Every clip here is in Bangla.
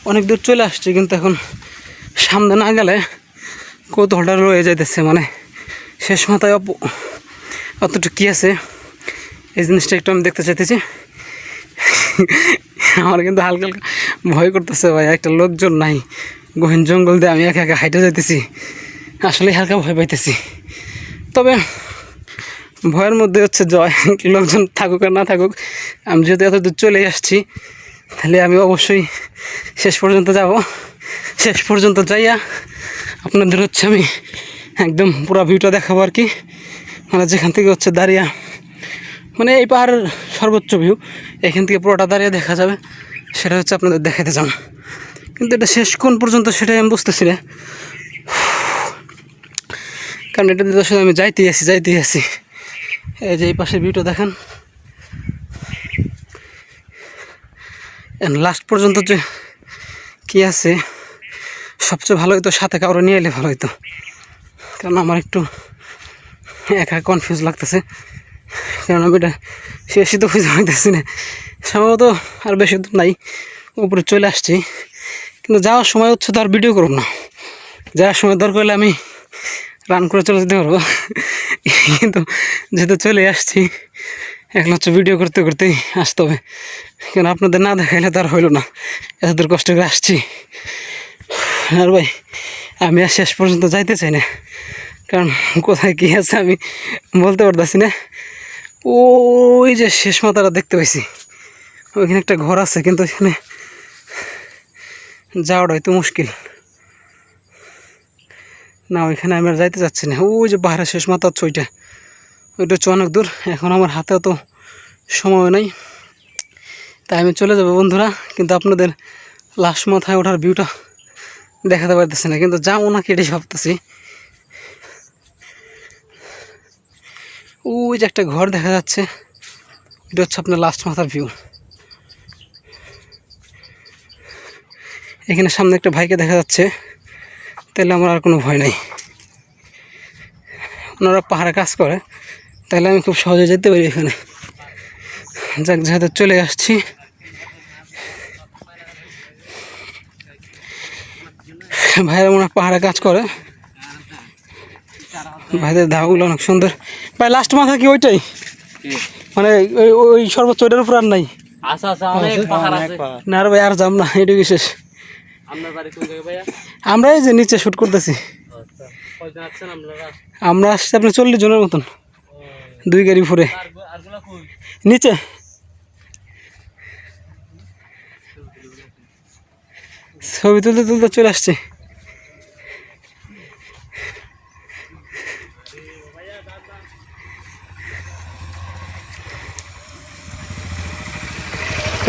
অনেক দূর চলে আসছি, কিন্তু এখন সামনে না গেলে কৌতূহলটা রয়ে যাইতেছে। মানে শেষ মাথায় অতটুকু কী আছে এই জিনিসটা একটু আমি দেখতে চাইতেছি। আমার কিন্তু হালকা হালকা ভয় করতেছে ভাই, একটা লোকজন নাই, গহীন জঙ্গল দিয়ে আমি একা একা হাইটে যাইতেছি, আসলে হালকা ভয় পাইতেছি। তবে ভয়ের মধ্যে হচ্ছে জয়, লোকজন থাকুক আর না থাকুক, আমি যেহেতু এত দূর চলে আসছি তাহলে আমি অবশ্যই শেষ পর্যন্ত যাব। শেষ পর্যন্ত যাইয়া আপনাদের হচ্ছে আমি একদম পুরো ভিউটা দেখাবো আর কি। মানে যেখান থেকে হচ্ছে দাঁড়িয়ে, মানে এই পাহাড়ের সর্বোচ্চ ভিউ, এখান থেকে পুরোটা দাঁড়িয়ে দেখা যাবে, সেটা হচ্ছে আপনাদের দেখাতে চান। কিন্তু এটা শেষ কোন পর্যন্ত সেটাই আমি বুঝতেছি না, কারণ এটা দিয়ে আসলে আমি যাইতেই আছি। এই যে এই পাশের ভিউটা দেখেন, লাস্ট পর্যন্ত যে কী আছে, সবচেয়ে ভালো হতো সাথে কাউরে নিয়ে এলে ভালো হতো, কারণ আমার একটু একা কনফিউজ লাগতেছে, কারণ আমি এটা শেষই তো খুঁজে পাইতেছি না। সম্ভবত আর বেশি দূর নাই, উপরে চলে আসছি, কিন্তু যাওয়ার সময় হচ্ছে তো আর ভিডিও করব না, যাওয়ার সময় দরকার হলে আমি রান করে চলে যেতে পারবো, কিন্তু যেহেতু চলে আসছি এখন হচ্ছে ভিডিও করতে করতেই আসতে হবে, কেন আপনাদের না দেখাইলে তো আর হইল না, এত দূর কষ্ট করে আসছি। আর ভাই আমি আর শেষ পর্যন্ত যাইতে চাই না, কারণ কোথায় কী আছে আমি বলতে পারতেছি না। ওই যে শেষ মাথাটা দেখতে পাইছি, ওইখানে একটা ঘর আছে, কিন্তু এখানে যাওয়াটা হয়তো মুশকিল না, ওইখানে আমি আর যাইতে চাচ্ছি না। ওই যে পাহাড়ের শেষ মাথা হচ্ছে ওইটা হচ্ছে অনেক দূর, এখন আমার হাতে তো সময় নাই, তাই আমি চলে যাবো বন্ধুরা। কিন্তু আপনাদের লাস্ট মাথায় ওঠার ভিউটা দেখাতে পারতেছি না, কিন্তু যাবো না কেটে ভাবতেছি। ওই যে একটা ঘর দেখা যাচ্ছে, এটা হচ্ছে আপনার লাস্ট মাথার ভিউ। এখানে সামনে একটা ভাইকে দেখা যাচ্ছে, তাহলে আমার আর কোনো ভয় নাই। ওনারা পাহাড়ে কাজ করে, তাহলে আমি খুব সহজে যেতে পারি এখানে। যাক, যেহেতু চলে আসছি, ভাইয়েরা মনে হয় পাহাড়ে কাজ করে, ভাইদের ধাবাগুলো অনেক সুন্দর। ভাই লাস্ট মাথা কি ওইটাই, মানে ওই সর্বোচ্চ ওইটার উপর আর নাই? না আর ভাই আর যাম না, এটু বিশেষ। আমরা এই যে নিচে শ্যুট করতেছি, আমরা আসছি আপনার 40 জনের মতন, 2 গাড়ি ফুরে নিচে। ছবি তুলতে তুলতে চলে আসছে।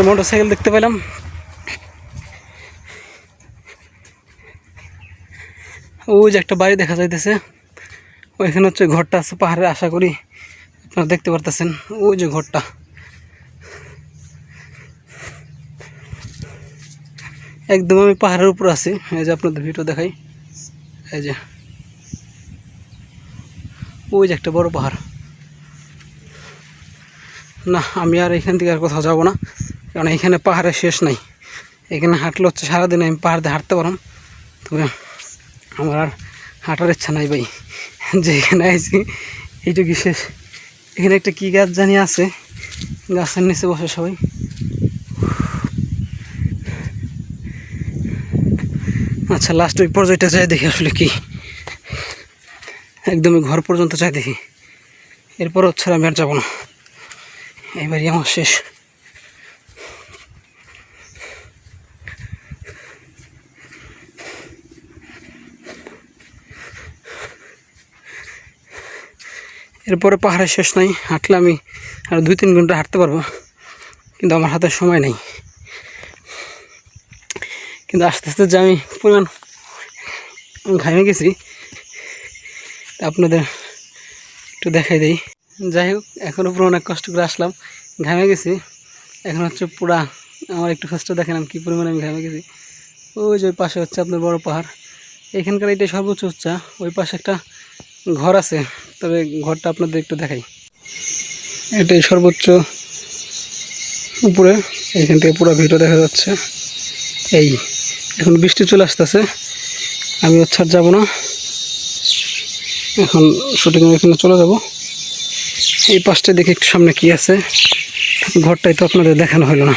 মোটর সাইকেল দেখতে পেলাম, ওই যে একটা বাড়ি দেখা যাইতেছে, ওইখানে হচ্ছে ঘরটা আছে পাহাড়ে, আশা করি আপনারা দেখতে পারতেছেন। ওই যে ঘরটা, একদম আমি পাহাড়ের উপর আছি। এই যে আপনাদের ভিডিও দেখাই, এই যে ওই যে একটা বড় পাহাড়। না, আমি আর এখান থেকে আর কোথাও যাবো না, কারণ এখানে পাহাড়ের শেষ নাই। এখানে হাঁটলে হচ্ছে সারাদিন আমি পাহাড় দিয়ে হাঁটতে পারলাম, তবে আমার আর হাঁটার ইচ্ছা নাই ভাই, যে এখানে আইছি এইটুকু শেষ। এখানে একটা কী গাছ জানি আছে, গাছের নিচে বসে সবাই। আচ্ছা, লাস্ট ওই পর্যায়টা যাই দেখি আসলে কি, একদমই ঘর পর্যন্ত যাই দেখি, এরপর হচ্ছে আমি আর যাবো না, এবারই আমার শেষ। এরপরে পাহাড়ের শেষ নাই, হাঁটলে আমি আর 2-3 ঘন্টা হাঁটতে পারবো, কিন্তু আমার হাতে সময় নেই। কিন্তু আস্তে আস্তে যে আমি পরিমাণ ঘামে গেছি, আপনাদের একটু দেখাই দিই। যাই হোক, এখন উপরে অনেক কষ্ট করে আসলাম, ঘামে গেছি। এখন হচ্ছে পুরা আমার একটু ফার্স্টে দেখেন আমি কী পরিমাণে আমি ঘামে গেছি। ওই যে ওই পাশে হচ্ছে আপনার বড় পাহাড়, এখানকার এটাই সর্বোচ্চ উচ্চা। ওই পাশে একটা ঘর আছে, তবে ঘরটা আপনাদের একটু দেখাই। এটাই সর্বোচ্চ উপরে, এখান থেকে পুরো ভিডিও দেখা যাচ্ছে। এই এখন বৃষ্টি চলে আসতেছে, আমি ছাড় যাব না, এখন শুটিং এখানে চলে যাব। এই পাশটা দেখে একটু সামনে কি আছে, ঘরটাই তো আপনাদের দেখানো হলো না।